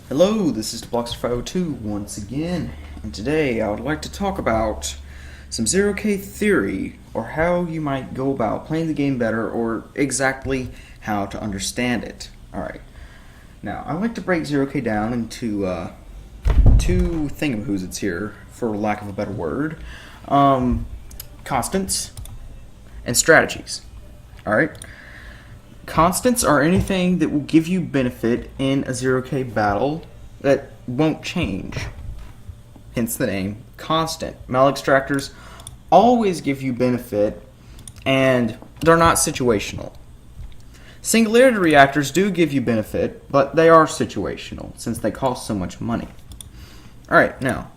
Hello, this is Blockster502 once again, and today I would like to talk about some Zero-K theory, or how you might go about playing the game better, or exactly how to understand it. Alright, now I like to break Zero-K down into two thingamahoods here, for lack of a better word. Constants and strategies. Alright? Constants are anything that will give you benefit in a Zero-K battle that won't change. Hence the name, constant. Malextractors always give you benefit, and they're not situational. Singularity reactors do give you benefit, but they are situational, since they cost so much money. Alright, now,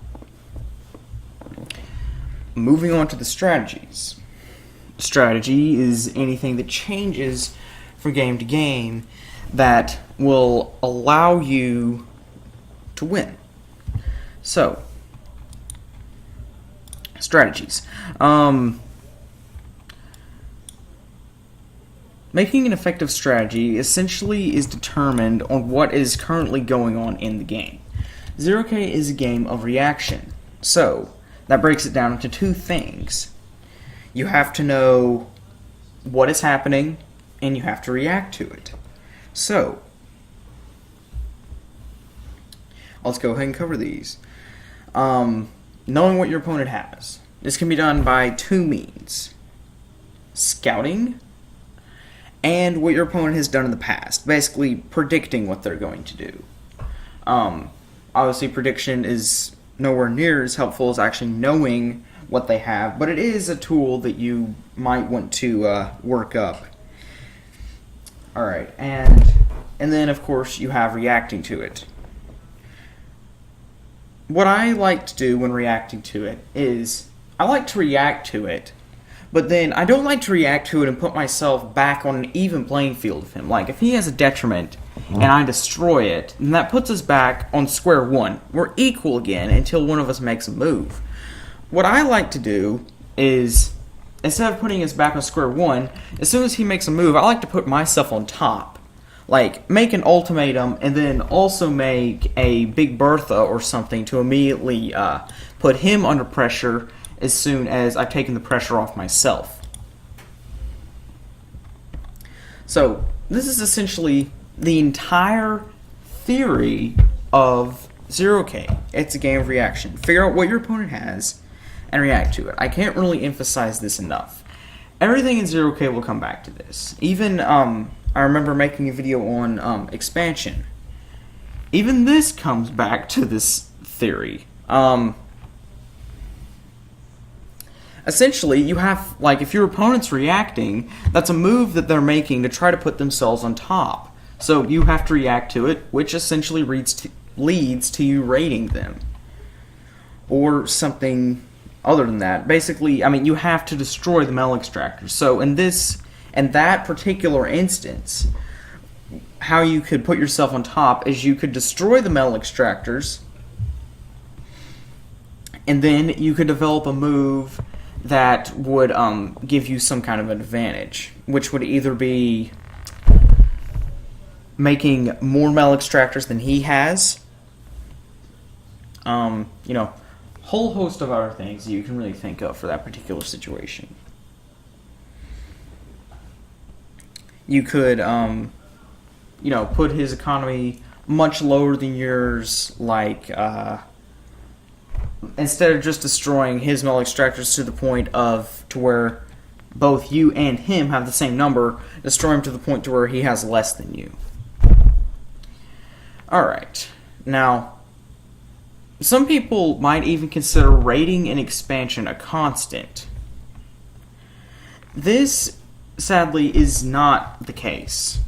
moving on to the strategies. Strategy is anything that changes from game to game that will allow you to win. So, strategies. Making an effective strategy essentially is determined on what is currently going on in the game. Zero-K is a game of reaction, so that breaks it down into two things. You have to know what is happening, and you have to react to it. So, let's go ahead and cover these. Knowing what your opponent has. This can be done by two means. Scouting, and what your opponent has done in the past. Basically, predicting what they're going to do. Obviously, prediction is nowhere near as helpful as actually knowing what they have, but it is a tool that you might want to work up. Alright, and then of course you have reacting to it. What I like to do when reacting to it is, I like to react to it, but then I don't like to react to it and put myself back on an even playing field with him. Like, if he has a detriment and I destroy it, then that puts us back on square one. We're equal again until one of us makes a move. What I like to do is, instead of putting us back on square one, as soon as he makes a move, I like to put myself on top. Like, make an ultimatum, and then also make a Big Bertha or something to immediately put him under pressure as soon as I've taken the pressure off myself. So, this is essentially the entire theory of Zero-K. It's a game of reaction. Figure out what your opponent has, and react to it. I can't really emphasize this enough. Everything in Zero-K will come back to this. Even, I remember making a video on expansion. Even this comes back to this theory. Essentially, you have, like, if your opponent's reacting, that's a move that they're making to try to put themselves on top. So you have to react to it, which essentially leads to you raiding them. Or something other than that. Basically, I mean, you have to destroy the Malextractors. So in that particular instance, how you could put yourself on top is you could destroy the Malextractors, and then you could develop a move that would give you some kind of advantage, which would either be making more Malextractors than he has, you know, whole host of other things you can really think of for that particular situation. You could, you know, put his economy much lower than yours, like, instead of just destroying his Malextractors to the point of, to where both you and him have the same number, destroy him to the point to where he has less than you. Alright, now, some people might even consider raiding and expansion a constant. This, sadly, is not the case.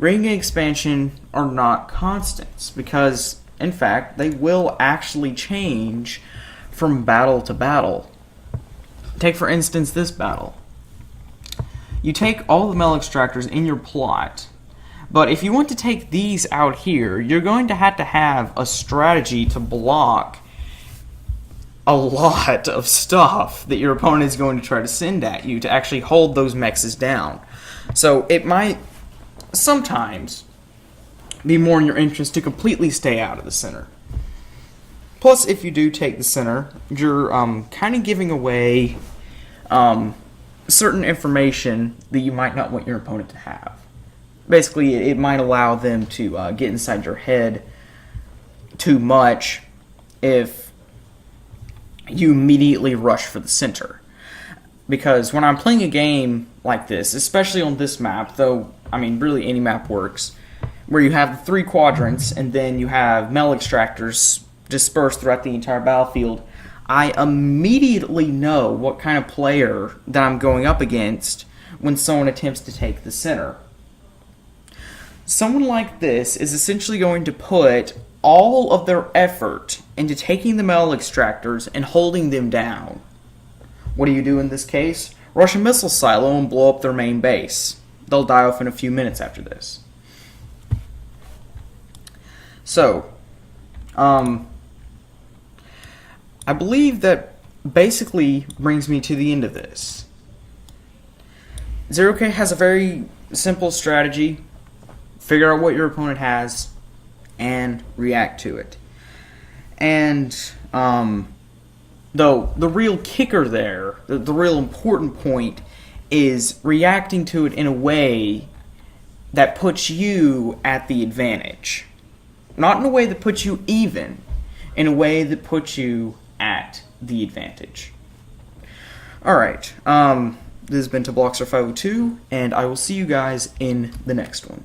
Raiding and expansion are not constants, because, in fact, they will actually change from battle to battle. Take, for instance, this battle. You take all the Malextractors in your plot, but if you want to take these out here, you're going to have a strategy to block a lot of stuff that your opponent is going to try to send at you to actually hold those mexes down. So it might sometimes be more in your interest to completely stay out of the center. Plus, if you do take the center, you're kind of giving away certain information that you might not want your opponent to have. Basically, it might allow them to get inside your head too much if you immediately rush for the center. Because when I'm playing a game like this, especially on this map, though, I mean, really any map works, where you have the 3 quadrants and then you have metal extractors dispersed throughout the entire battlefield, I immediately know what kind of player that I'm going up against when someone attempts to take the center. Someone like this is essentially going to put all of their effort into taking the metal extractors and holding them down. What do you do in this case? Rush a missile silo and blow up their main base. They'll die off in a few minutes after this. So, I believe that basically brings me to the end of this. Zero K has a very simple strategy. Figure out what your opponent has and react to it. And, though, the real kicker there, the real important point, is reacting to it in a way that puts you at the advantage. Not in a way that puts you even, in a way that puts you at the advantage. Alright, this has been Tabloxer502, and I will see you guys in the next one.